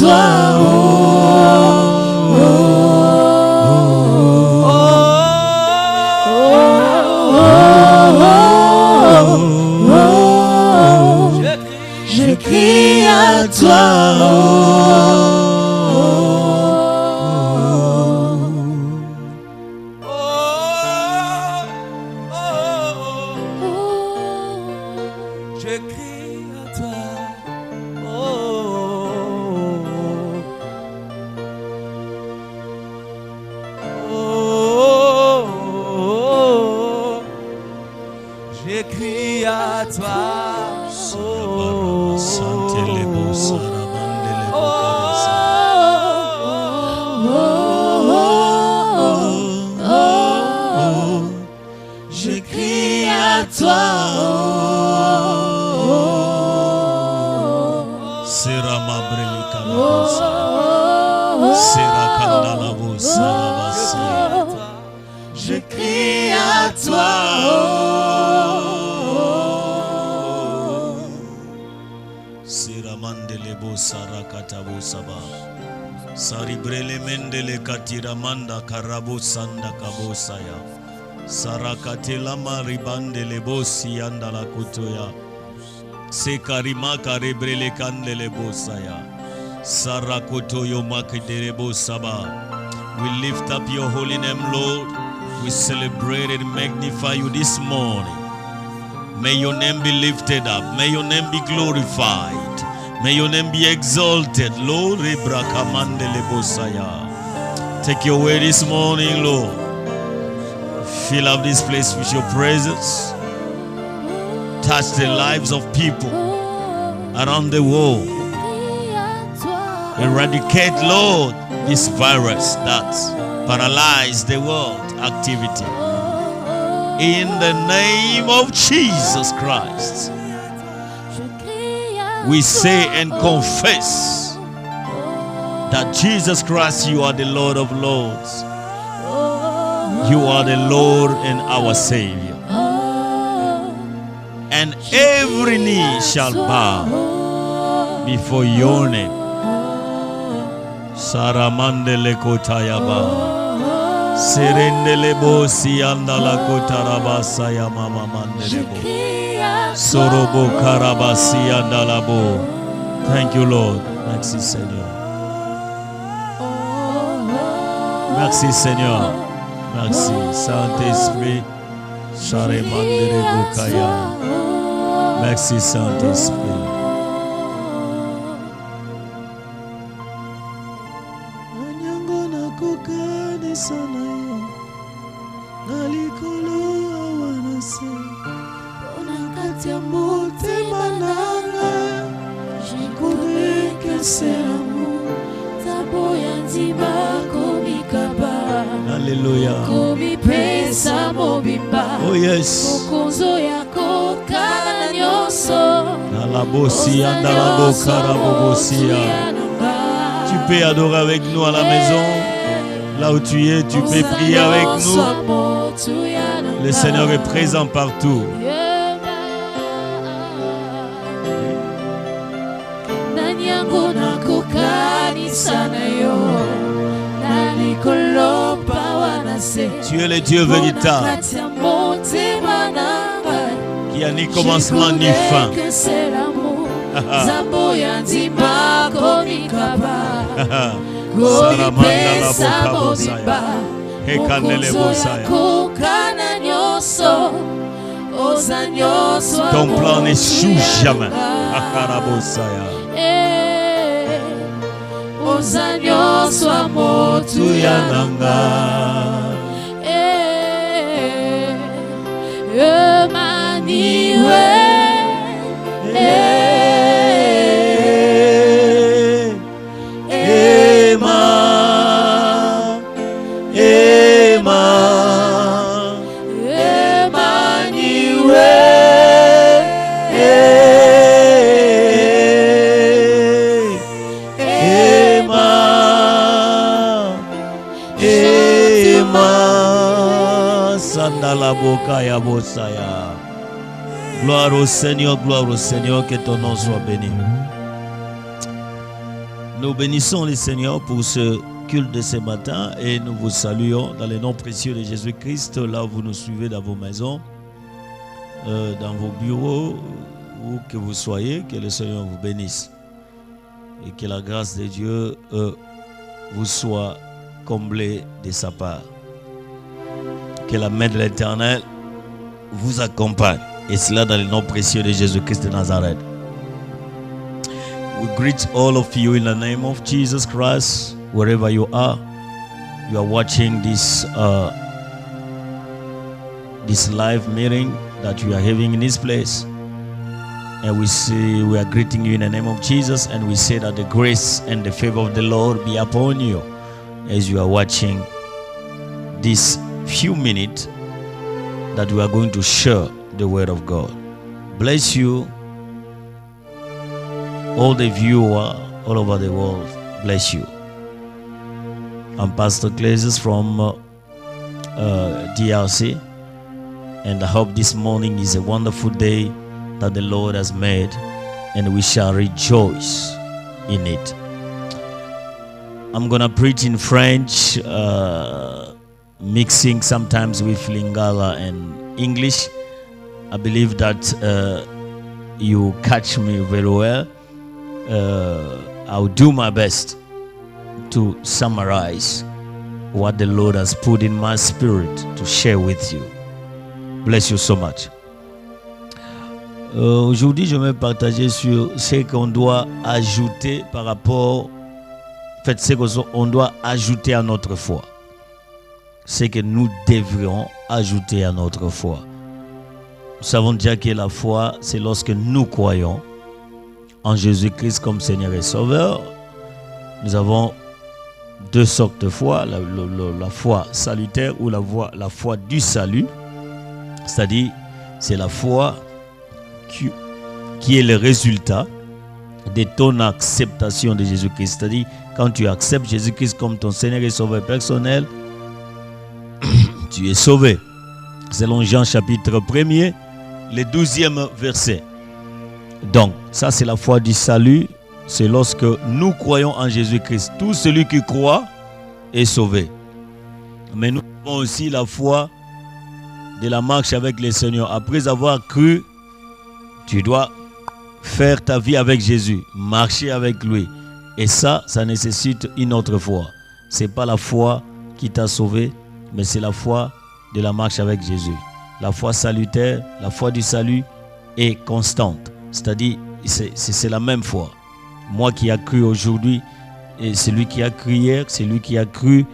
toi. Je crie à toi. Je crie à toi. Je crie à toi. Je crie à toi. Siramandele sarakatabo saba. Saribrele mendele katiramanda karabo sanda kabosaya. Sarakatela maribandele bosi andala kutoya. Sekarima karebrele kandele bosaya. Sarakotoyo makidere bosaba. We lift up your holy name, Lord. We celebrate and magnify you this morning. May your name be lifted up. May your name be glorified. May your name be exalted. Lord, take your way this morning, Lord. Fill up this place with your presence. Touch the lives of people around the world. Eradicate, Lord, this virus that paralyzed the world activity. In the name of Jesus Christ, we say and confess that Jesus Christ, you are the Lord of Lords. You are the Lord and our Savior. And every knee shall bow before your name. Saramandele kotayaba. Serendele bosi andala kotarabasa ya mama mandelebo. Sorobo karabasi andalabo. Thank you, Lord. Merci, Seigneur. Merci, Seigneur. Merci, Saint-Esprit. Charemandele bokaya. Merci, Saint-Esprit. Hallelujah. Oh yes. Tu peux adorer avec nous à la maison. Là où tu es, tu peux prier avec nous. Le Seigneur est présent partout. Tu es le Dieu véritable qui a ni commencement ni fin. Ton plan n'échoue jamais. Ozanyo swa motu yananga Emaniwe Karabosaya. Gloire au Seigneur, que ton nom soit béni. Nous bénissons le Seigneur pour ce culte de ce matin et nous vous saluons dans le nom précieux de Jésus-Christ, là où vous nous suivez dans vos maisons, dans vos bureaux, où que vous soyez, que le Seigneur vous bénisse et que la grâce de Dieu vous soit comblée de sa part. Que la main de l'Éternel vous accompagne. Et cela dans le nom précieux de Jésus-Christ de Nazareth. We greet all of you in the name of Jesus Christ, wherever you are. You are watching this live meeting that you are having in this place. And we are greeting you in the name of Jesus, and we say that the grace and the favor of the Lord be upon you as you are watching this few minutes that we are going to share the word of God. Bless you, all the viewers all over the world. Bless you. I'm Pastor Clesis from DRC, and I hope this morning is a wonderful day that the Lord has made, and we shall rejoice in it. I'm gonna preach in French, mixing sometimes with Lingala and English. I believe that you catch me very well. I'll do my best to summarize what the Lord has put in my spirit to share with you. Bless you so much. Aujourd'hui, je vais partager sur ce qu'on doit ajouter par rapport, en fait, ce qu'on doit ajouter à notre foi. Ce que nous devrions ajouter à notre foi. Nous savons déjà que la foi, c'est lorsque nous croyons en Jésus-Christ comme Seigneur et Sauveur. Nous avons deux sortes de foi, la foi salutaire ou la foi du salut. C'est-à-dire, c'est la foi qui est le résultat de ton acceptation de Jésus-Christ. C'est-à-dire, quand tu acceptes Jésus-Christ comme ton Seigneur et Sauveur personnel, tu es sauvé. Selon Jean chapitre 1er, le 12e verset. Donc, ça c'est la foi du salut. C'est lorsque nous croyons en Jésus-Christ. Tout celui qui croit est sauvé. Mais nous avons aussi la foi de la marche avec le Seigneur. Après avoir cru, tu dois faire ta vie avec Jésus, marcher avec lui. Et ça nécessite une autre foi. Ce n'est pas la foi qui t'a sauvé, mais c'est la foi de la marche avec Jésus. La foi salutaire, la foi du salut est constante. C'est-à-dire, c'est la même foi. Moi qui ai cru aujourd'hui, et celui qui a cru hier, celui qui a cru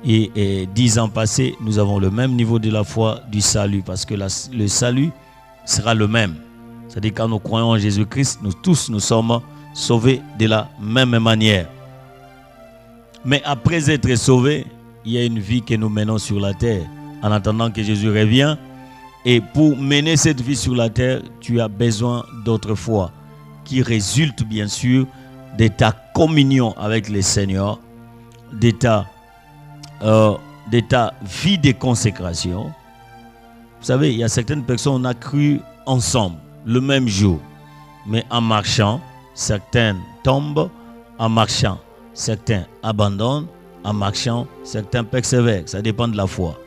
et 10 ans passés, nous avons le même niveau de la foi du salut, parce que le salut sera le même. C'est-à-dire, quand nous croyons en Jésus-Christ, nous tous nous sommes sauvés de la même manière. Mais après être sauvés, il y a une vie que nous menons sur la terre, en attendant que Jésus revienne. Et pour mener cette vie sur la terre, tu as besoin d'autre foi, qui résulte bien sûr de ta communion avec le Seigneur, de ta vie de consécration. Vous savez, il y a certaines personnes, on a cru ensemble, le même jour. Mais en marchant, certains tombent, en marchant, certains abandonnent, en marchant, certains persévèrent. Ça dépend de la foi.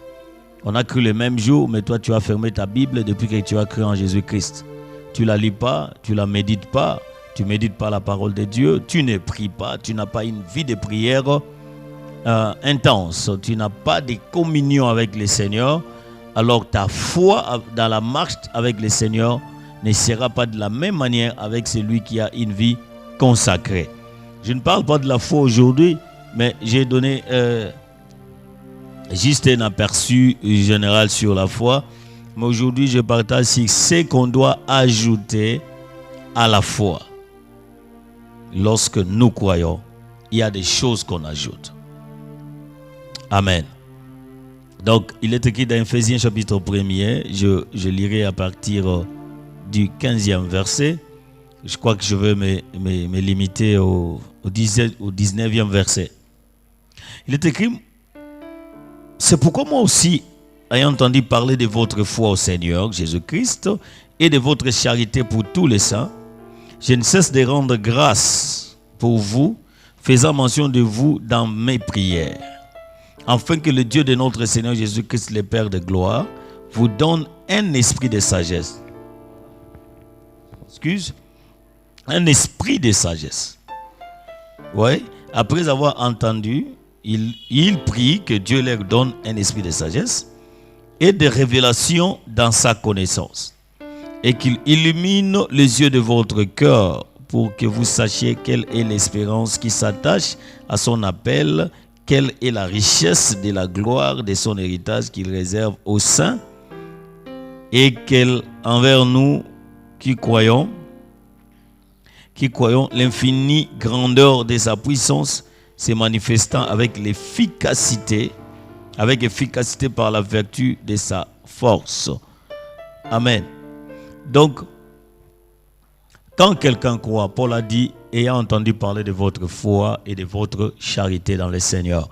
On a cru le même jour, mais toi tu as fermé ta Bible depuis que tu as cru en Jésus-Christ. Tu ne la lis pas, tu ne la médites pas, tu ne médites pas la parole de Dieu, tu ne pries pas, tu n'as pas une vie de prière intense, tu n'as pas de communion avec le Seigneur. Alors ta foi dans la marche avec le Seigneur ne sera pas de la même manière avec celui qui a une vie consacrée. Je ne parle pas de la foi aujourd'hui, mais j'ai donné juste un aperçu général sur la foi. Mais aujourd'hui, je partage sur ce qu'on doit ajouter à la foi. Lorsque nous croyons, il y a des choses qu'on ajoute. Amen. Donc, il est écrit dans Ephésiens chapitre 1er, je lirai à partir du 15e verset. Je crois que je vais me limiter au 19e verset. Il est écrit, c'est pourquoi moi aussi, ayant entendu parler de votre foi au Seigneur Jésus-Christ et de votre charité pour tous les saints, je ne cesse de rendre grâce pour vous, faisant mention de vous dans mes prières, afin que le Dieu de notre Seigneur Jésus-Christ, le Père de gloire, vous donne un esprit de sagesse. Un esprit de sagesse. Oui, après avoir entendu, il prie que Dieu leur donne un esprit de sagesse et de révélation dans sa connaissance, et qu'il illumine les yeux de votre cœur pour que vous sachiez quelle est l'espérance qui s'attache à son appel, quelle est la richesse de la gloire de son héritage qu'il réserve aux saints, et quelle envers nous qui croyons l'infinie grandeur de sa puissance se manifestant avec efficacité par la vertu de sa force. Amen. Donc, quand quelqu'un croit, Paul a dit, ayant entendu parler de votre foi et de votre charité dans le Seigneur.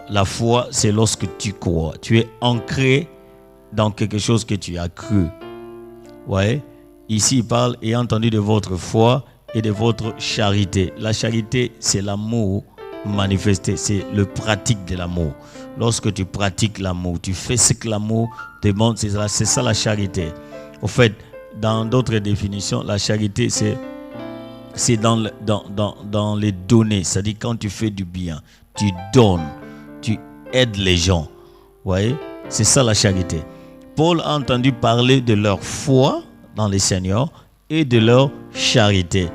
La foi, c'est lorsque tu crois. Tu es ancré dans quelque chose que tu as cru. Ouais. Ici, il parle, ayant entendu de votre foi et de votre charité. La charité, c'est l'amour manifesté, c'est le pratique de l'amour. Lorsque tu pratiques l'amour, tu fais ce que l'amour demande, c'est ça la charité. Au fait, dans d'autres définitions, la charité, c'est dans les données. C'est-à-dire quand tu fais du bien, tu donnes, tu aides les gens. Vous voyez? C'est ça la charité. Paul a entendu parler de leur foi dans le Seigneur et de leur charité.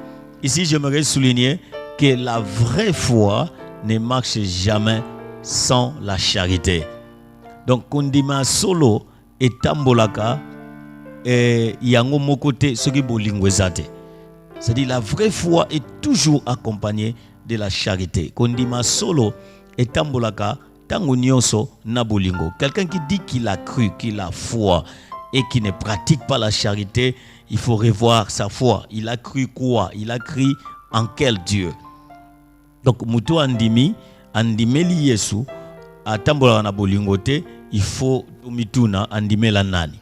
Ici, j'aimerais souligner que la vraie foi ne marche jamais sans la charité. Donc, kondima solo et tambolaka et yango mokote soki bolingwezate. C'est-à-dire la vraie foi est toujours accompagnée de la charité. Kondima solo et tambolaka tango nyonso na bolingo. Quelqu'un qui dit qu'il a cru, qu'il a foi et qui ne pratique pas la charité, il faut revoir sa foi. Il a cru quoi? Il a cru en quel Dieu? Donc, mutu andimeli Yesu, atambola na bolingote, il faut mituna andimela nani.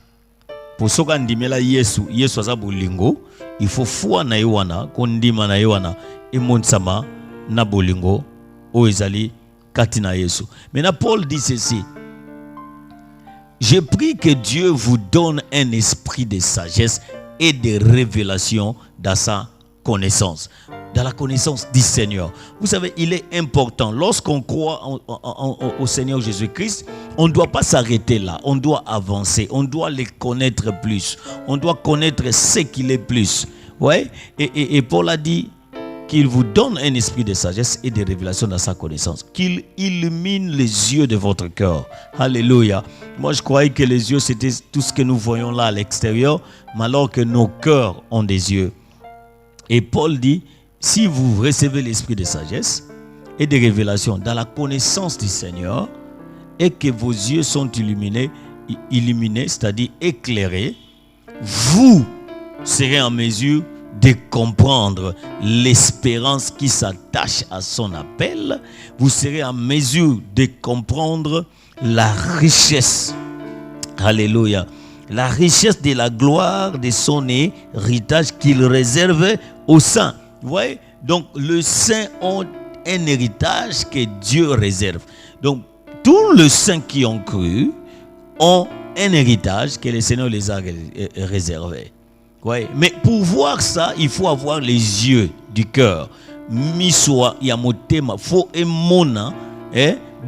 Pour soka andimela Yesu aza bolingo, il faut foi na yewana, kondima na yewana, et monsama na bolingo, o ezali katina Yesu. Maintenant, Paul dit ceci. Je prie que Dieu vous donne un esprit de sagesse et de révélation dans sa connaissance, dans la connaissance du Seigneur. Vous savez, il est important, lorsqu'on croit au Seigneur Jésus-Christ, on ne doit pas s'arrêter là, on doit avancer, on doit les connaître plus, on doit connaître ce qu'il est plus. Ouais? Et Paul a dit qu'il vous donne un esprit de sagesse et de révélation dans sa connaissance, qu'il illumine les yeux de votre cœur. Alléluia. Moi, je croyais que les yeux, c'était tout ce que nous voyons là à l'extérieur, mais alors que nos cœurs ont des yeux. Et Paul dit, si vous recevez l'esprit de sagesse et de révélation dans la connaissance du Seigneur, et que vos yeux sont illuminés, c'est-à-dire éclairés, vous serez en mesure de comprendre l'espérance qui s'attache à son appel. Vous serez en mesure de comprendre la richesse. Alléluia. La richesse de la gloire de son héritage qu'il réserve aux saints. Vous voyez? Donc, les saints ont un héritage que Dieu réserve. Donc, tous les saints qui ont cru ont un héritage que le Seigneur les a réservé. Ouais. Mais pour voir ça, il faut avoir les yeux du cœur. Miswa yamotema fo emona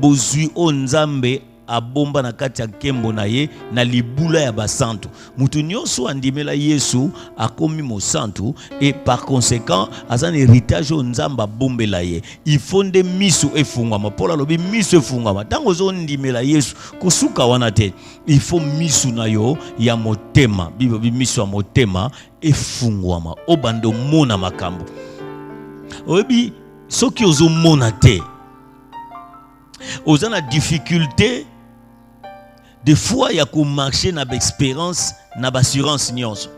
bozui onzambe abomba na kati ya kembo na ye na libula ya basantu. Mutu nyonso andimela Yesu akomi mosantu et par conséquent azan héritage onzamba bombela ye. Il faut nde misu efungama. Paul alobi misu efungama. Tango zo ndimela Yesu kosuka wana te. Il faut misu na yo ya motema. Bibi misu ya motema efungwama. Obando mona makambo. Obi soki ozo mona te. Ozana difficulté des fois il y a qu'on marcher na expérience na assurance nyonso.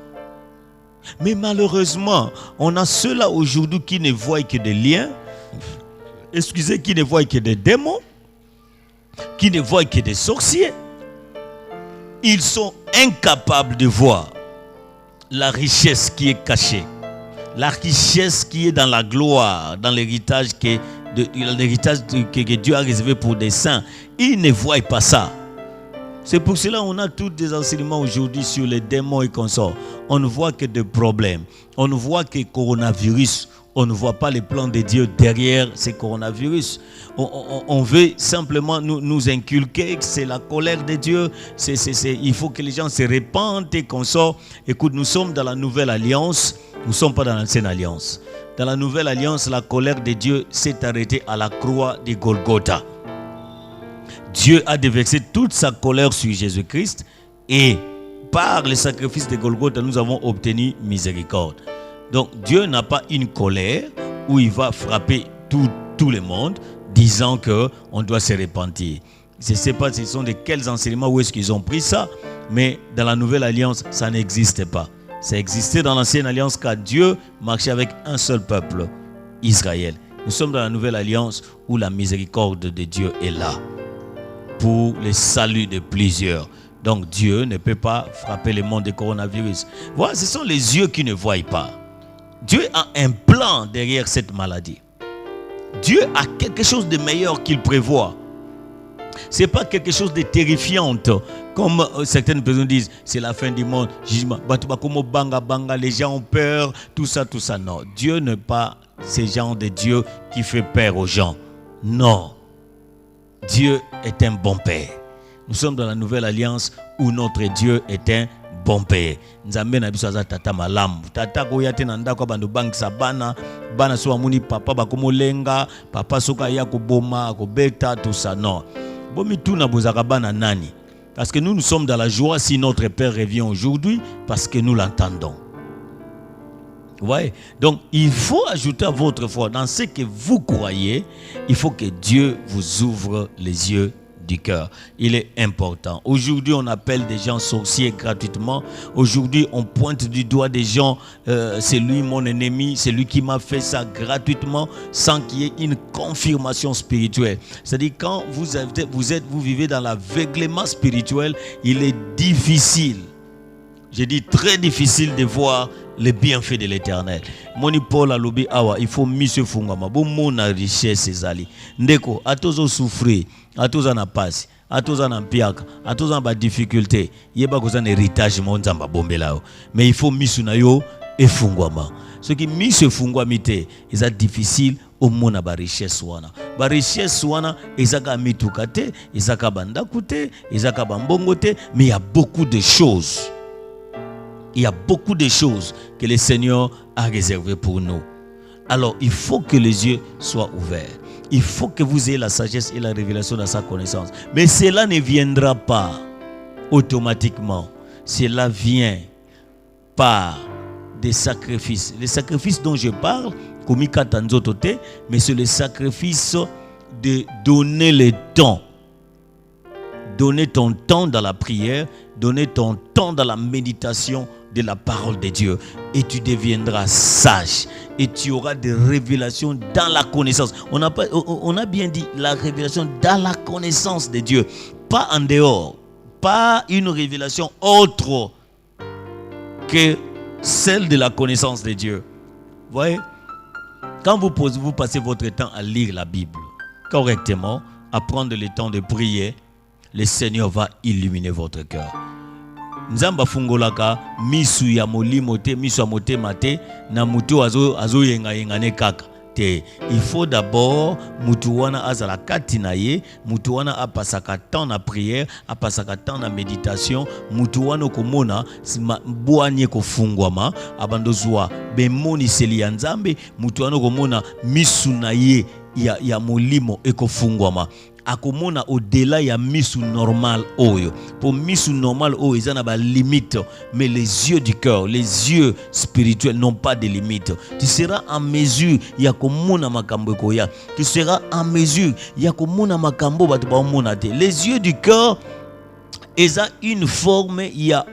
Mais malheureusement, on a ceux-là aujourd'hui qui ne voient que des liens, qui ne voient que des démons, qui ne voient que des sorciers, ils sont incapables de voir la richesse qui est cachée, la richesse qui est dans la gloire, dans l'héritage que Dieu a réservé pour des saints. Ils ne voient pas ça. C'est pour cela qu'on a tous des enseignements aujourd'hui sur les démons et consorts. On ne voit que des problèmes. On ne voit que le coronavirus. On ne voit pas les plans de Dieu derrière ces coronavirus. On veut simplement nous inculquer que c'est la colère de Dieu. Il faut que les gens se répandent et qu'on sort. Écoute, nous sommes dans la nouvelle alliance. Nous ne sommes pas dans l'ancienne alliance. Dans la nouvelle alliance, la colère de Dieu s'est arrêtée à la croix de Golgotha. Dieu a déversé toute sa colère sur Jésus-Christ et par le sacrifice de Golgotha, nous avons obtenu miséricorde. Donc Dieu n'a pas une colère où il va frapper tout le monde disant qu'on doit se repentir. Je ne sais pas ce sont de quels enseignements où est-ce qu'ils ont pris ça, mais dans la nouvelle alliance, ça n'existe pas. Ça existait dans l'ancienne alliance car Dieu marchait avec un seul peuple, Israël. Nous sommes dans la nouvelle alliance où la miséricorde de Dieu est là pour le salut de plusieurs. Donc Dieu ne peut pas frapper le monde du coronavirus. Voilà, ce sont les yeux qui ne voient pas. Dieu a un plan derrière cette maladie. Dieu a quelque chose de meilleur qu'il prévoit. Ce n'est pas quelque chose de terrifiant, comme certaines personnes disent, c'est la fin du monde, jugement. Les gens ont peur, tout ça. Non, Dieu n'est pas ce genre de Dieu qui fait peur aux gens. Non. Dieu est un bon Père. Nous sommes dans la nouvelle alliance où notre Dieu est un bon Père. Nzambe na biso aza tata malamu. Tata ko yate na ndako bandu bangisa bana so amuni papa bakomolenga, papa soka ya ko boma, ko beta tout ça. Non. Bomi tuna bozaka bana nani? Parce que nous sommes dans la joie si notre Père revient aujourd'hui parce que nous l'entendons. Vous voyez? Donc, il faut ajouter à votre foi, dans ce que vous croyez, il faut que Dieu vous ouvre les yeux du cœur. Il est important. Aujourd'hui, on appelle des gens sorciers gratuitement. Aujourd'hui, on pointe du doigt des gens, c'est lui mon ennemi, c'est lui qui m'a fait ça gratuitement, sans qu'il y ait une confirmation spirituelle. C'est-à-dire, quand vous vivez dans l'aveuglement spirituel, il est difficile. Je dis très difficile de voir les bienfaits de l'Éternel. Moni Paul a lobi awa, il faut mise fungama. Bon mona richesse ezali. Ndeko, atozo souffrir, atoza na passe, atoza na mpiaka, atoza na difficulté. Yeba koza na héritage monzamba bombelao. Mais il faut mise na yo efungwama. Ce qui mise fungwami te, eza difficile au mona ba richesse wana. Ba richesse wana ezaka mituka te, ezaka bandaku te, ezaka bambongo te, mais il y a beaucoup de choses. Il y a beaucoup de choses que le Seigneur a réservées pour nous. Alors, il faut que les yeux soient ouverts. Il faut que vous ayez la sagesse et la révélation de sa connaissance. Mais cela ne viendra pas automatiquement. Cela vient par des sacrifices. Les sacrifices dont je parle, mais c'est le sacrifice de donner le temps. Donner ton temps dans la prière, donner ton temps dans la méditation de la parole de Dieu. Et tu deviendras sage. Et tu auras des révélations dans la connaissance. On a bien dit la révélation dans la connaissance de Dieu. Pas en dehors. Pas une révélation autre que celle de la connaissance de Dieu. Vous voyez? Quand vous passez votre temps à lire la Bible correctement, à prendre le temps de prier, le Seigneur va illuminer votre cœur. Nzamba fungolaka misu ya molimo te, misu ya motema te, na mutu azo yenga ne kaka te. Il faut d'abord mutu wana azala kati na ye, mutu wana apasaka temps na prière, apasaka temps na méditation, mutu wana komona bwanye ko fungwama, abandozwa bemoni seli ya Nzambe, mutu wana komona misu na ye ya molimo ekofungwama. Akomona au-delà ya misu normal oyo. Pour misu normal oyo, ils ont des limites. Mais les yeux du cœur, les yeux spirituels n'ont pas de limites. Tu seras en mesure ya komona makambo koya. Tu seras en mesure ya komona makambo batu ba mona te. Les yeux du cœur, ils ont une forme ya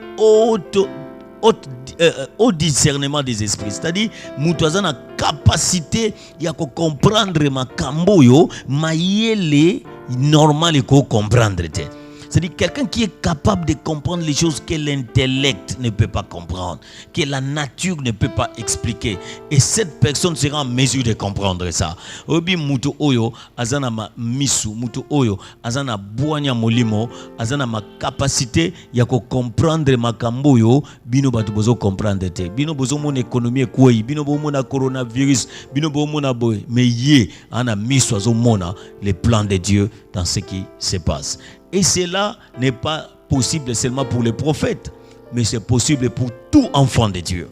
au discernement des esprits. C'est-à-dire, mutu aza na capacité ya ko comprendre makambo yo mayele normal et ko comprendre te. C'est-à-dire quelqu'un qui est capable de comprendre les choses que l'intellect ne peut pas comprendre, que la nature ne peut pas expliquer. Et cette personne sera en mesure de comprendre ça. Obi mutu oyo azana ma misu, mutu oyo azana boanya molimo, azana ma capacité ya ko comprendre makambo yo, bino batu bozo comprendre te. Bino bozo mon économie quoi, bino bozo mon coronavirus, bino bozo mon boy, mais yé ana misu azo mona les plans de Dieu dans ce qui se passe. Et cela n'est pas possible seulement pour les prophètes, mais c'est possible pour tout enfant de Dieu.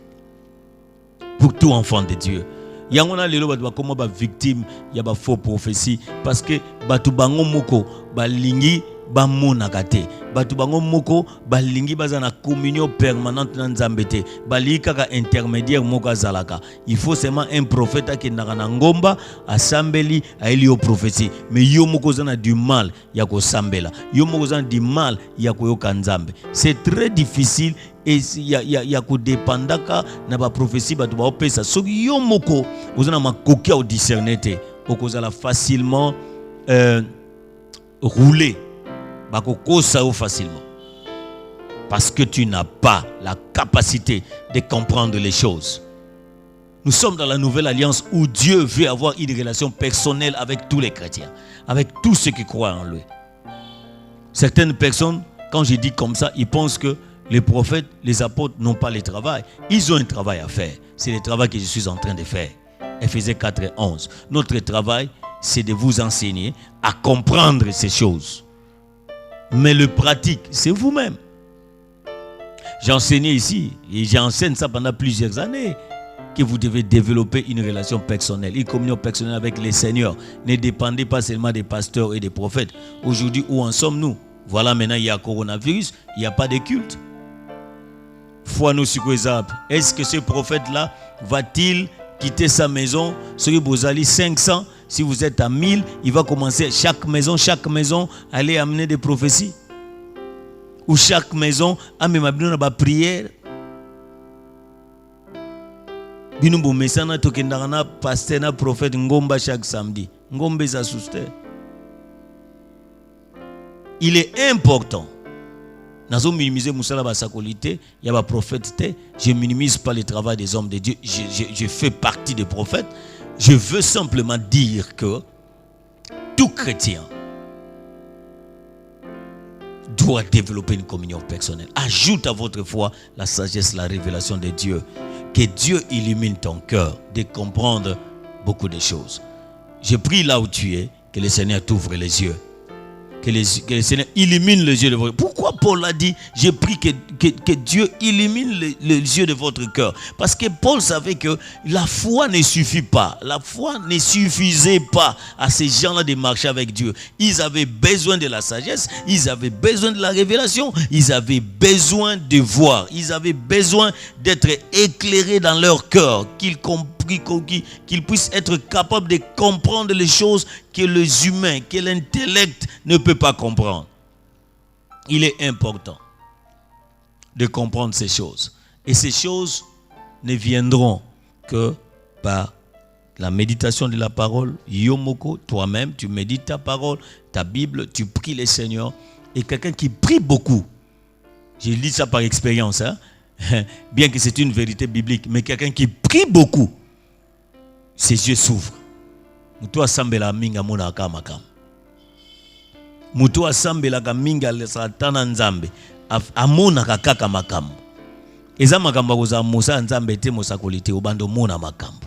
Pour tout enfant de Dieu. Yangona lelo batu bakoma ba victime ya ba faux prophétie parce que batu bango moko balingi bamonaka te, batu bango moko balingi baza na communion permanente na Nzambe te, bali kaka intermédiaire moko azalaka. Il faut seulement un prophète qui ndaka na ngomba asambeli aeli o prophétie, mais yo moko zana du mal ya ko sambela, yo moko zana du mal ya ko yoka Nzambe. C'est très difficile et ya ko dépendaka na ba prophétie batu ba opesa. So yo moko ozana makoki au discerner te, okozala facilement rouler facilement parce que tu n'as pas la capacité de comprendre les choses. Nous sommes dans la nouvelle alliance où Dieu veut avoir une relation personnelle avec tous les chrétiens, avec tous ceux qui croient en lui. Certaines personnes, quand je dis comme ça, ils pensent que les prophètes, les apôtres n'ont pas le travail. Ils ont un travail à faire. C'est le travail que je suis en train de faire. Éphésiens 4 et 11. Notre travail, c'est de vous enseigner à comprendre ces choses. Mais le pratique, c'est vous-même. J'ai enseigné ici, et j'enseigne ça pendant plusieurs années, que vous devez développer une relation personnelle, une communion personnelle avec le Seigneur. Ne dépendez pas seulement des pasteurs et des prophètes. Aujourd'hui, où en sommes-nous? Voilà, maintenant, il y a coronavirus, il n'y a pas de culte. Est-ce que ce prophète-là va-t-il quitter sa maison? Si vous allez 500, si vous êtes à 1000, il va commencer chaque maison, aller amener des prophéties. Ou chaque maison, amener ma prière. Binumbu mesana tokendana pasteur na prophète ngomba chaque samedi. Ngombe za souster. Il est important. Nazo minimiser musala ba sakolité, ya ba prophète te, je minimise pas le travail des hommes de Dieu, je fais partie des prophètes. Je veux simplement dire que tout chrétien doit développer une communion personnelle. Ajoute à votre foi la sagesse, la révélation de Dieu. Que Dieu illumine ton cœur de comprendre beaucoup de choses. Je prie là où tu es, que le Seigneur t'ouvre les yeux. Que le Seigneur illumine les yeux de votre cœur. Pourquoi Paul a dit, je prie que Dieu illumine les yeux de votre cœur? Parce que Paul savait que la foi ne suffit pas. La foi ne suffisait pas à ces gens-là de marcher avec Dieu. Ils avaient besoin de la sagesse, ils avaient besoin de la révélation, ils avaient besoin de voir, ils avaient besoin d'être éclairés dans leur cœur, qu'ils puissent être capables de comprendre les choses que les humains, que l'intellect ne peut pas comprendre. Il est important de comprendre ces choses. Et ces choses ne viendront que par la méditation de la parole. Yomoko, toi-même, tu médites ta parole, ta Bible, tu pries le Seigneur. Et quelqu'un qui prie beaucoup, j'ai lu ça par expérience, hein? Bien que c'est une vérité biblique, mais quelqu'un qui prie beaucoup, ses yeux s'ouvrent. Mutu asambela minga mona akamakam. Mutu asambela kaminga lesatana nzambe. Amona kakaka makambo. Eza makambo koza musa nzambe te mosakolite obando mona makambo.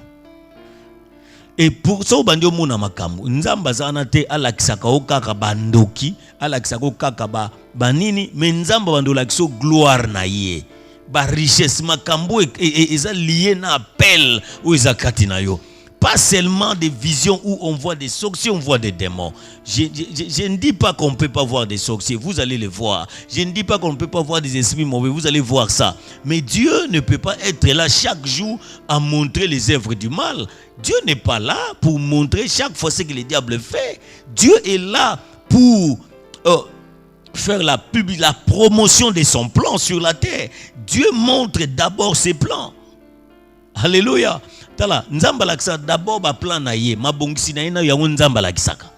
Et pour ça obando mona makambo, nzamba zana te alakisaka okaka bandoki, alakisaka okaka banini, mais nzamba bando lakiso gloire na ye. Ba richesse makambo eza lié na appel ou eza katina yo. Pas seulement des visions où on voit des sorciers, on voit des démons. Je ne dis pas qu'on ne peut pas voir des sorciers, vous allez les voir. Je ne dis pas qu'on ne peut pas voir des esprits mauvais, vous allez voir ça. Mais Dieu ne peut pas être là chaque jour à montrer les œuvres du mal. Dieu n'est pas là pour montrer chaque fois ce que le diable fait. Dieu est là pour faire la promotion de son plan sur la terre. Dieu montre d'abord ses plans. Alléluia. Tala, nzamba lakisa d'abord ba plan na ye, mabongisi na ye na yango nzamba lakisaka.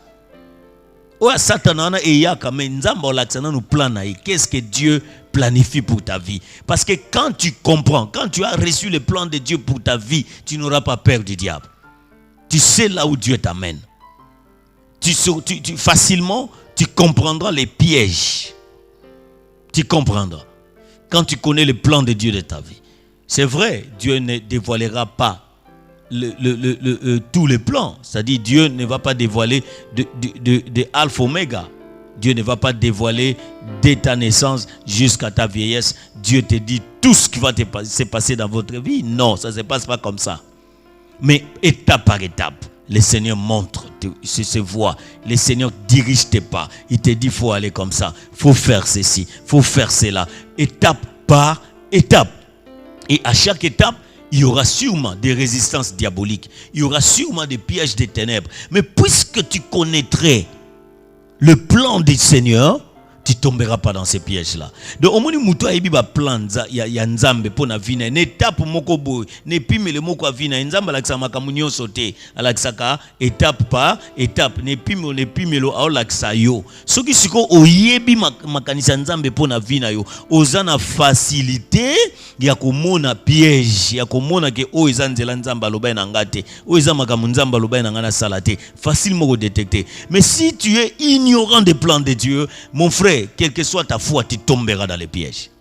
Ouais, Satan et Yaka, mais nous plan. Qu'est-ce que Dieu planifie pour ta vie? Parce que quand tu comprends, quand tu as reçu le plan de Dieu pour ta vie, tu n'auras pas peur du diable. Tu sais là où Dieu t'amène. Facilement, tu comprendras les pièges. Tu comprendras. Quand tu connais le plan de Dieu de ta vie. C'est vrai, Dieu ne dévoilera pas tous les plans. C'est-à-dire, Dieu ne va pas dévoiler de Alpha Omega. Dieu ne va pas dévoiler dès ta naissance jusqu'à ta vieillesse. Dieu te dit tout ce qui va se passer dans votre vie. Non, ça ne se passe pas comme ça. Mais étape par étape, le Seigneur montre ses voies. Le Seigneur dirige tes pas. Il te dit, il faut aller comme ça. Il faut faire ceci. Il faut faire cela. Étape par étape. Et à chaque étape, il y aura sûrement des résistances diaboliques. Il y aura sûrement des pièges des ténèbres. Mais puisque tu connaîtrais le plan du Seigneur, tu ne tomberas pas dans ces pièges-là. Donc, au moins, tu as un plan, il y a un nzambe pour la vie. Une étape moko boy, ne pime le moko vina. Nzambe alaksa makamunyo sauté, alaksaka étape par étape. Ne pime lo alaksa yo. Ce qui siko oyebi makanisa nzambe pour la vie na yo. Ozana facilité, ya komona piège, ya komona ke o ezanzela nzamba loba na ngate, o ezama kamunzamba loba na ngana salate. Facilement ko détecter. Mais si tu es ignorant des plans de Dieu, mon frère, quelle que soit ta foi, tu tomberas dans les pièges.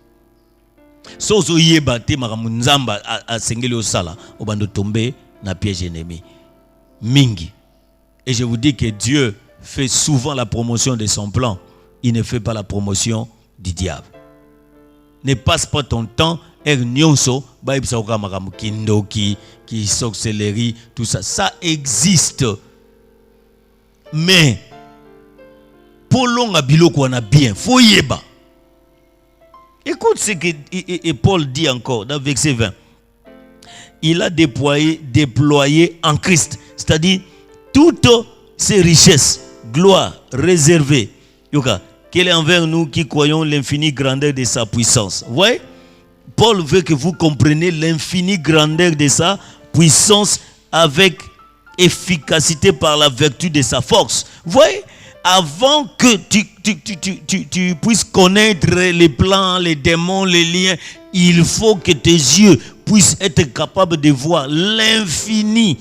Sozo yeba te makamunzamba a sengeli osala, obando tomber na piège ennemi. Mingi. Et je vous dis que Dieu fait souvent la promotion de son plan. Il ne fait pas la promotion du diable. Ne passe pas ton temps nyonso ba ibisa oka makamu kindoki, ki sorcellerie, tout ça. Ça existe. Mais Polon a biloko na bien, faut yeba. Écoute ce que Paul dit encore dans verset 20. Il a déployé en Christ, c'est-à-dire toutes ses richesses, gloire réservée. Qu'elle est envers nous qui croyons l'infinie grandeur de sa puissance. Vous voyez? Paul veut que vous compreniez l'infinie grandeur de sa puissance avec efficacité par la vertu de sa force. Vous voyez? Avant que tu puisses connaître les plans, les démons, les liens, il faut que tes yeux puissent être capables de voir l'infini.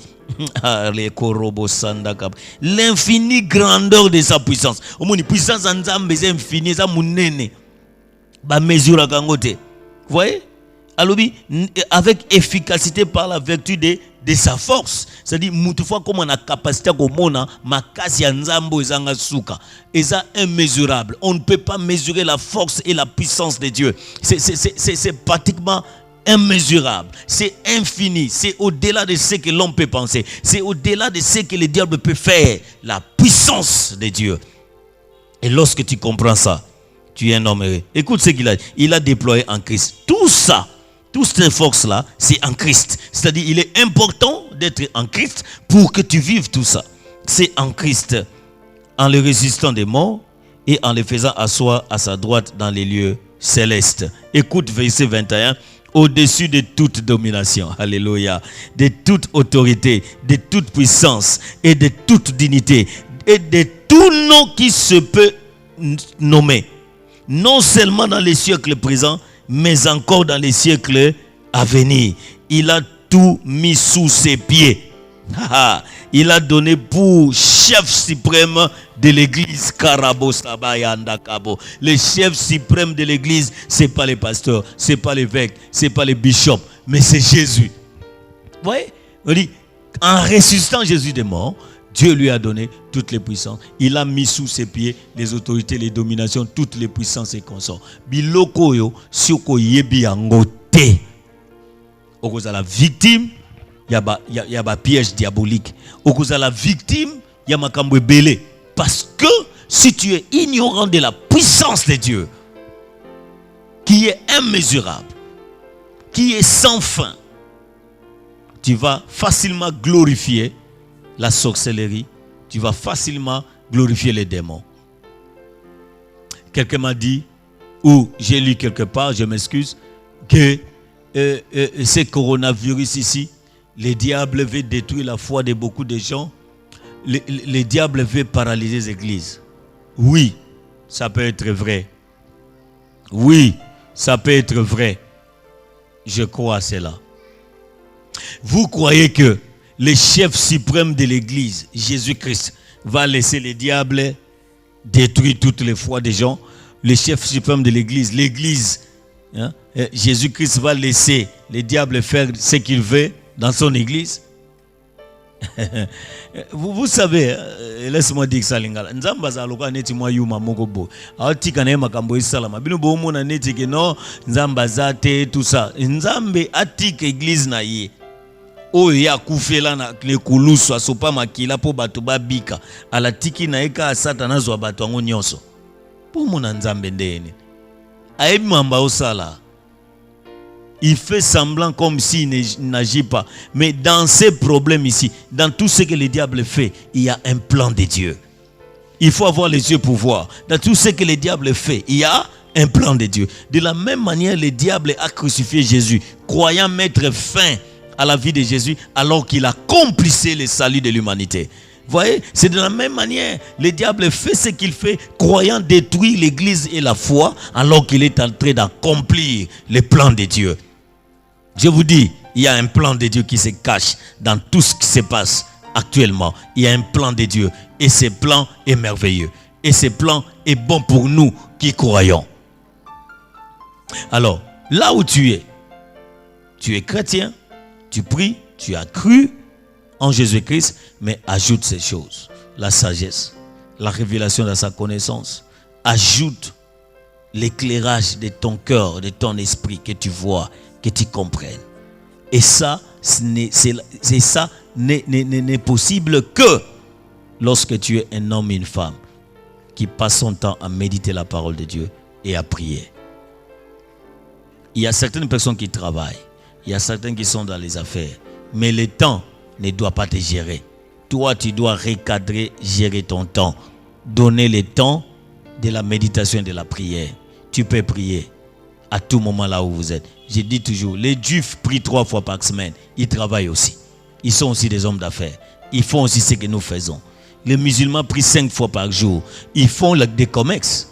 L'infinie grandeur de sa puissance. Omoni puissance nzambe c'est infini, ça munene. Ba mesure kangote. Vous voyez? Alors, avec efficacité par la vertu de sa force. C'est-à-dire, toutefois, comme on a capacité à comprendre, makasi nzambo ezanga suka. Et ça immesurable. On ne peut pas mesurer la force et la puissance de Dieu. C'est pratiquement immesurable. C'est infini. C'est au-delà de ce que l'homme peut penser. C'est au-delà de ce que le diable peut faire. La puissance de Dieu. Et lorsque tu comprends ça, tu es un homme heureux. Écoute ce qu'il a dit. Il a déployé en Christ. Tout ça, toute cette force-là, c'est en Christ. C'est-à-dire, il est important d'être en Christ pour que tu vives tout ça. C'est en Christ, en le résistant des morts et en le faisant asseoir à sa droite dans les lieux célestes. Écoute verset 21. Au-dessus de toute domination, alléluia, de toute autorité, de toute puissance et de toute dignité et de tout nom qui se peut nommer. Non seulement dans les siècles présents, mais encore dans les siècles à venir. Il a tout mis sous ses pieds. Il a donné pour chef suprême de l'église Karabo Sabayanda Kabo. Le chef suprême de l'église, c'est pas les pasteurs, c'est pas l'évêque, c'est pas les bishops, mais c'est Jésus. Vous voyez? On dit, en ressuscitant Jésus des morts, Dieu lui a donné toutes les puissances. Il a mis sous ses pieds les autorités, les dominations, toutes les puissances et consorts. Biloko yo, sioko yebi angote. Okoza la victime, y a ba piège diabolique. Okoza la victime, y a makambo belé. Parce que si tu es ignorant de la puissance de Dieu, qui est immesurable, qui est sans fin, tu vas facilement glorifier la sorcellerie, tu vas facilement glorifier les démons. Quelqu'un m'a dit, ou j'ai lu quelque part, je m'excuse, que ce coronavirus ici, le diable veut détruire la foi de beaucoup de gens, le diable veut paralyser les églises. Oui, ça peut être vrai. Oui, ça peut être vrai. Je crois à cela. Vous croyez que le chef suprême de l'Église, Jésus-Christ, va laisser le diable détruire toutes les foi des gens? Le chef suprême de l'Église, hein, Jésus-Christ va laisser le diable faire ce qu'il veut dans son Église? Vous savez, laisse-moi dire ça lingala. Nzamba za loka neti mwa yuma moko bo. Atika na makambo isalama. Bino bo mona neti ke no nzamba za te tout ça. Nzambe atika église na ye. Oyo ya kufela na le kulusu asopa makila po bato babika. Ala tiki na eka satana zo bato ngo nyonso. Po mona nzambe ndene. Ayebi mamba osala. Il fait semblant comme s'il n'agit pas. Mais dans ces problèmes ici, dans tout ce que le diable fait, il y a un plan de Dieu. Il faut avoir les yeux pour voir. Dans tout ce que le diable fait, il y a un plan de Dieu. De la même manière, le diable a crucifié Jésus, croyant mettre fin à la vie de Jésus, alors qu'il accomplissait le salut de l'humanité. Vous voyez, c'est de la même manière, le diable fait ce qu'il fait, croyant détruire l'église et la foi, alors qu'il est en train d'accomplir le plan de Dieu. Je vous dis, il y a un plan de Dieu qui se cache dans tout ce qui se passe actuellement. Il y a un plan de Dieu et ce plan est merveilleux. Et ce plan est bon pour nous qui croyons. Alors, là où tu es chrétien, tu pries, tu as cru en Jésus-Christ, mais ajoute ces choses. La sagesse, la révélation de sa connaissance. Ajoute l'éclairage de ton cœur, de ton esprit, que tu vois, que tu comprennes. Et ça, n'est possible que lorsque tu es un homme et une femme qui passe son temps à méditer la parole de Dieu et à prier. Il y a certaines personnes qui travaillent, il y a certains qui sont dans les affaires, mais le temps ne doit pas te gérer. Toi, tu dois recadrer, gérer ton temps. Donner le temps de la méditation et de la prière. Tu peux prier à tout moment là où vous êtes. Je dis toujours, les Juifs prient 3 fois par semaine. Ils travaillent aussi. Ils sont aussi des hommes d'affaires. Ils font aussi ce que nous faisons. Les musulmans prient 5 fois par jour. Ils font des commerces.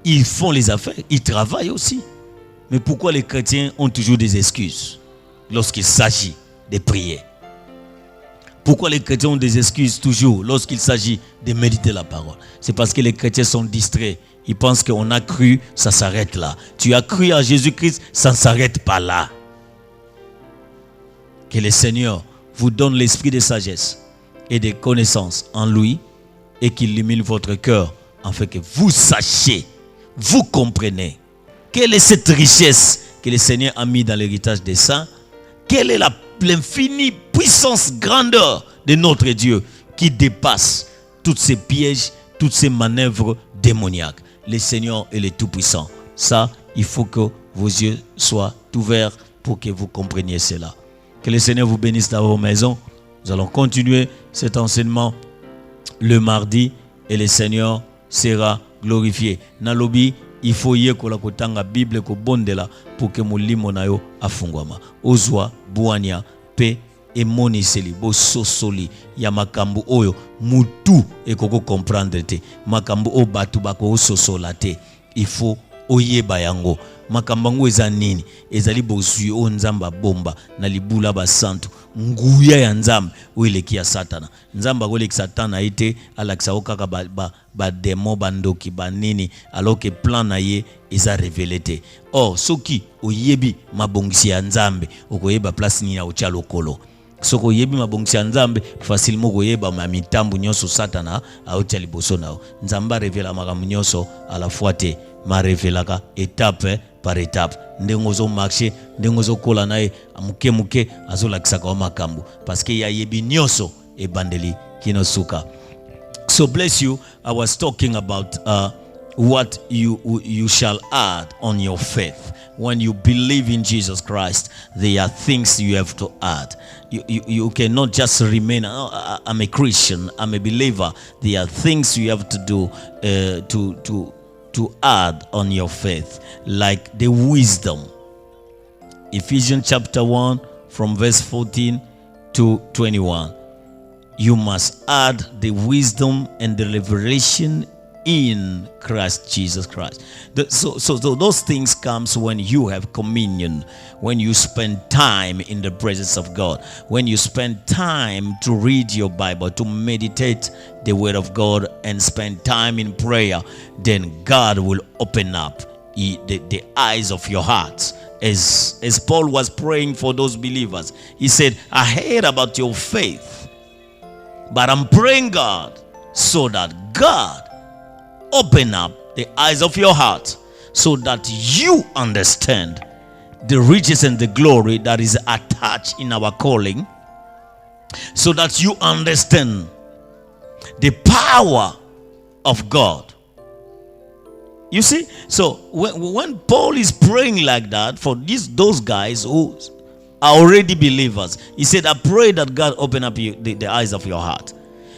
Ils font les affaires. Ils travaillent aussi. Mais pourquoi les chrétiens ont toujours des excuses lorsqu'il s'agit de prier? Pourquoi les chrétiens ont des excuses toujours lorsqu'il s'agit de méditer la parole? C'est parce que les chrétiens sont distraits. Ils pensent qu'on a cru, ça s'arrête là. Tu as cru à Jésus-Christ, ça ne s'arrête pas là. Que le Seigneur vous donne l'esprit de sagesse et de connaissance en lui et qu'il illumine votre cœur afin que vous sachiez, vous comprenez quelle est cette richesse que le Seigneur a mis dans l'héritage des saints. Quelle est l'infinie puissance, grandeur de notre Dieu qui dépasse tous ces pièges, toutes ces manœuvres démoniaques. Le Seigneur est le Tout-Puissant. Ça, il faut que vos yeux soient ouverts pour que vous compreniez cela. Que le Seigneur vous bénisse dans vos maisons. Nous allons continuer cet enseignement le mardi et le Seigneur sera glorifié. Nalobi, il faut y aller la Bible ko bondela pour que molimo na yo afungwama. Ozwa buania pe emoniseli bo sosoli ya makambo oyo mutu ekoko comprendre te. Makambo o batu bako sosola te. Il faut oyeba yango. Makambo ngo eza nini? Ezali bozwi o nzamba bomba na libula ba santu. Nguya ya nzambe oileki ya satana. Nzamba goleki satana ite alakisa okaka ba demo bandoki banini alors que plan na ye eza révélé te. Or soki oyebi mabongisi ya nzambe okoyeba place ni ya ocha lokolo. Soko yebi mabongisi ya nzambe facilement koyeba ma mitambu nyonso satana aocha liboso nao. Nzamba révéla makambo nyonso à la fois te. Ma révélaka étape par étape. Ndengozo marché, ndengozo kola nae amuke muke azolakisa kwa makambo parce que ya yebi nyonso e bandeli kinosuka. So bless you. I was talking about what you shall add on your faith. When you believe in Jesus Christ, there are things you have to add. You cannot just remain, I'm a Christian, I'm a believer. There are things you have to do to add on your faith, like the wisdom. Ephesians chapter 1 from verse 14 to 21. You must add the wisdom and the revelation in Christ Jesus Christ. So those things comes when you have communion, when you spend time in the presence of God, when you spend time to read your Bible, to meditate the word of God, and spend time in prayer. Then God will open up the eyes of your hearts. As Paul was praying for those believers, he said, I heard about your faith, but I'm praying God so that God open up the eyes of your heart, so that you understand the riches and the glory that is attached in our calling, so that you understand the power of God. You see, so when Paul is praying like that for those guys who are already believers, he said, I pray that God open up the eyes of your heart.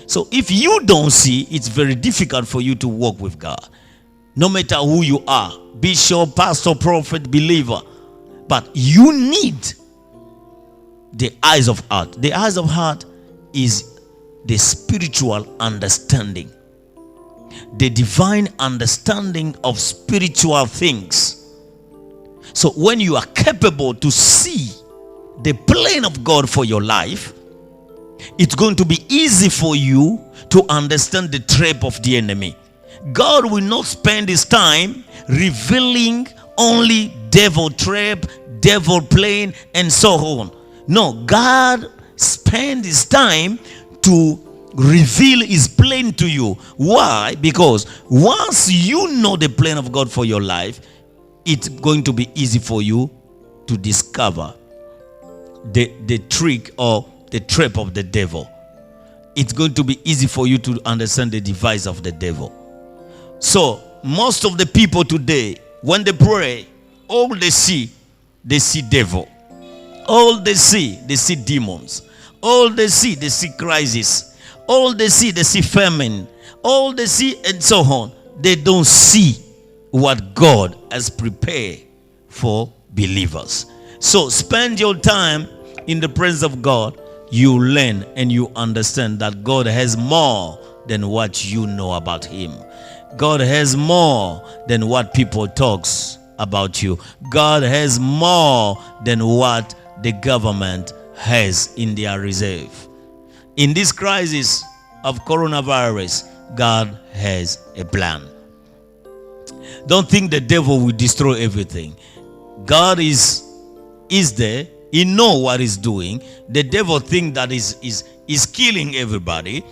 So if you don't see, it's very difficult for you to walk with God. No matter who you are, bishop, pastor, prophet, believer, but you need the eyes of heart. The eyes of heart is the spiritual understanding, the divine understanding of spiritual things. So when you are capable to see the plan of God for your life, it's going to be easy for you to understand the trap of the enemy. God will not spend his time revealing only devil trap, devil plan, and so on. No, God spends his time to reveal his plan to you. Why? Because once you know the plan of God for your life, it's going to be easy for you to discover the trick or the trap of the devil. It's going to be easy for you to understand the device of the devil. So most of the people today, when they pray, all they see devil. All they see demons. All they see crisis. All they see famine. All they see, and so on. They don't see what God has prepared for believers. So spend your time in the presence of God. You learn and you understand that God has more than what you know about him. God has more than what people talks about you. God has more than what the government has in their reserve. In this crisis of coronavirus, God has a plan. Don't think the devil will destroy everything. God is there. He knows what he's doing. The devil think that is killing everybody.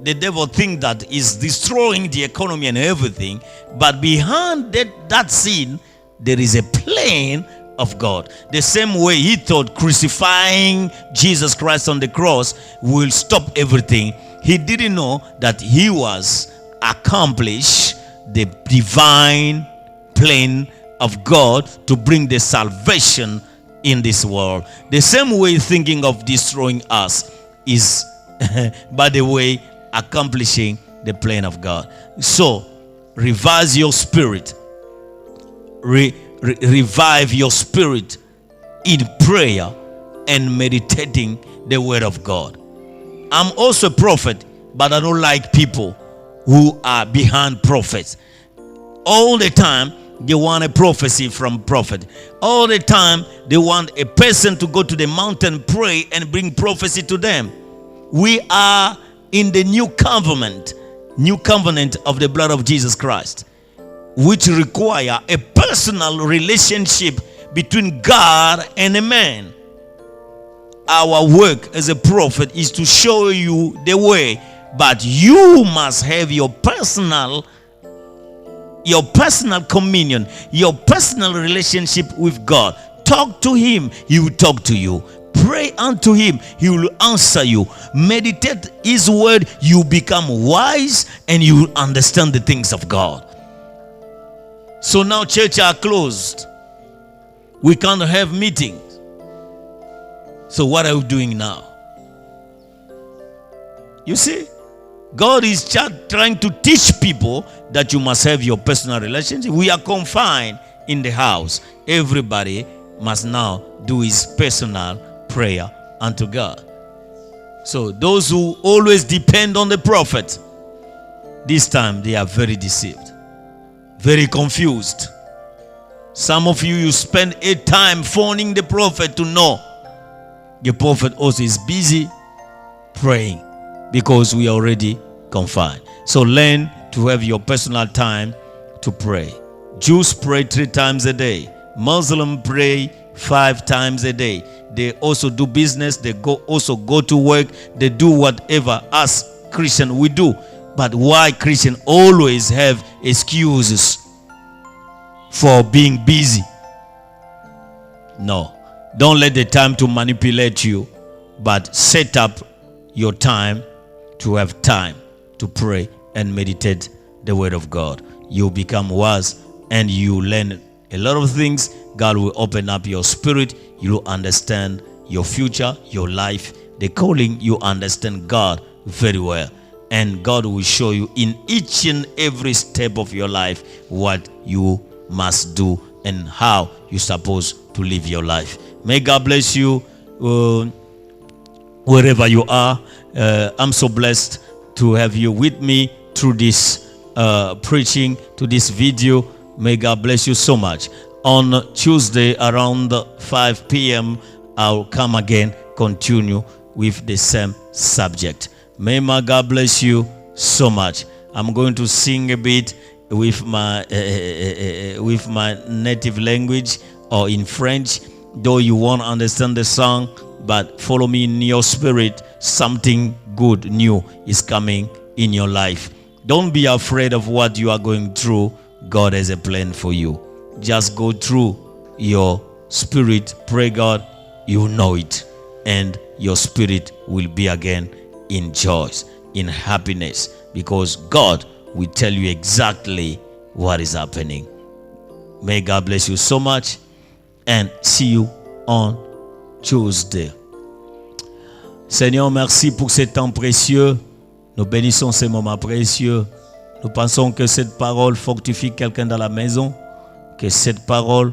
The devil think that is destroying the economy and everything. But behind that scene, there is a plan of God. The same way he thought crucifying Jesus Christ on the cross will stop everything, he didn't know that he was accomplish the divine plan of God to bring the salvation in this world. The same way thinking of destroying us is, by the way, accomplishing the plan of God. So, revise your spirit. Revive your spirit in prayer and meditating the word of God. I'm also a prophet, but I don't like people who are behind prophets. All the time, they want a prophecy from prophet. All the time, they want a person to go to the mountain, pray, and bring prophecy to them. We are in the new covenant of the blood of Jesus Christ, which require a personal relationship between God and a man. Our work as a prophet is to show you the way, but you must have your personal communion, your personal relationship with God. Talk to him, he will talk to you. Pray unto him, he will answer you. Meditate his word, you become wise and you will understand the things of God. So now churches are closed. We can't have meetings. So what are we doing now? You see, God is trying to teach people that you must have your personal relationship. We are confined in the house. Everybody must now do his personal prayer unto God. So those who always depend on the prophet, This time they are very deceived, very confused. Some of you spend a time phoning the prophet to know. The prophet also is busy praying because we are already confined. So learn to have your personal time to pray. Jews pray 3 times a day. Muslims pray 5 times a day. They also do business. They also go to work. They do whatever us Christians we do. But why Christians always have excuses for being busy? No. Don't let the time to manipulate you, but set up your time to have time to pray and meditate the word of God. You become wise and you learn a lot of things. God will open up your spirit. You will understand your future, your life, the calling. You understand God very well. And God will show you in each and every step of your life what you must do and how you're supposed to live your life. May God bless you wherever you are. I'm so blessed to have you with me through this preaching, to this video. May God bless you so much. On Tuesday around 5 p.m. I'll come again, continue with the same subject. May my God bless you so much. I'm going to sing a bit with my native language or in French, though you won't understand the song, but follow me in your spirit. Something good, new is coming in your life. Don't be afraid of what you are going through. God has a plan for you. Just go through your spirit, pray God, you know it, and your spirit will be again in joy, in happiness, because God will tell you exactly what is happening. May God bless you so much, and see you on Tuesday. Seigneur, merci pour ces temps précieux. Nous bénissons ces moments précieux. Nous pensons que cette parole fortifie quelqu'un dans la maison, que cette parole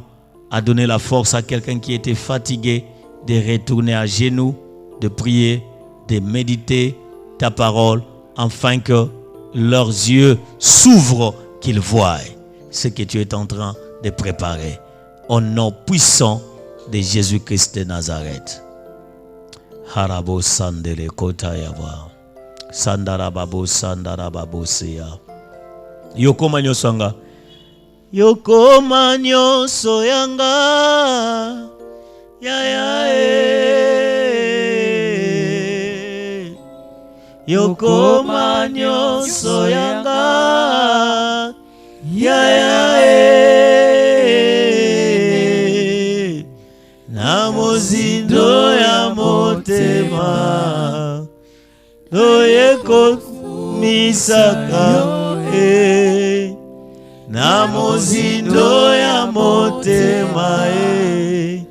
a donné la force à quelqu'un qui était fatigué de retourner à genoux, de prier, de méditer ta parole, afin que leurs yeux s'ouvrent, qu'ils voient ce que tu es en train de préparer. Au nom puissant de Jésus-Christ de Nazareth. Harabo sandele kota yaba. Sandarababo sandarababo seya. Yokoma nyosanga. Yokoma nyoso yanga. Ya ya e. Yokoma nyoso yanga. Ya ya e. Namozindo ya motema. Oyeko misaka e. Namozindo ya motema e.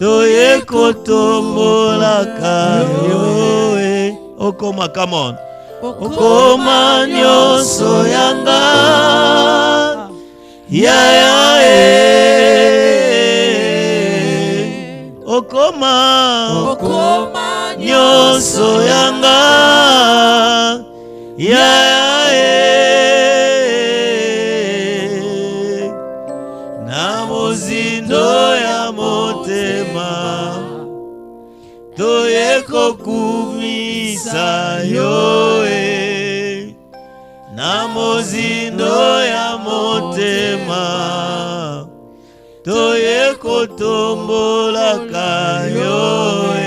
Oyeko tombola kayo e. Okoma, come on. Okoma nyoso yanga. Ya ya e. Okoma nyoso yanga. Ya ya e. Namozindo ya motema. Toyeko kumisa yo e. Namozindo ya motema. Toyeko tombola kayo e.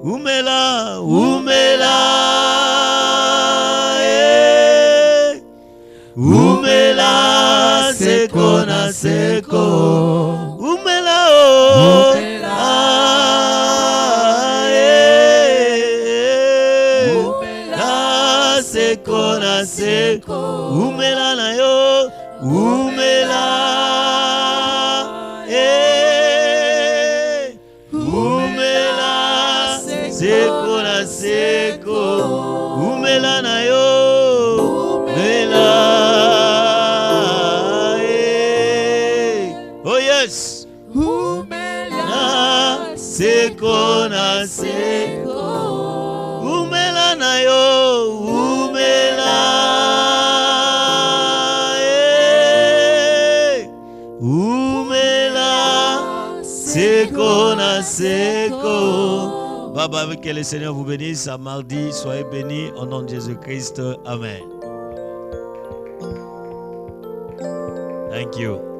Umela, umela e. Umela seko na seko. Umela o. Seko na seko. Umela na yo. Umela umela seko na seko. Umela na yo. Umela oh yes. Umela seko na seko. Umela na yo. Umela Umela seko na seko. Baba, que le Seigneur vous bénisse. À mardi, soyez bénis au nom de Jésus-Christ. Amen. Thank you.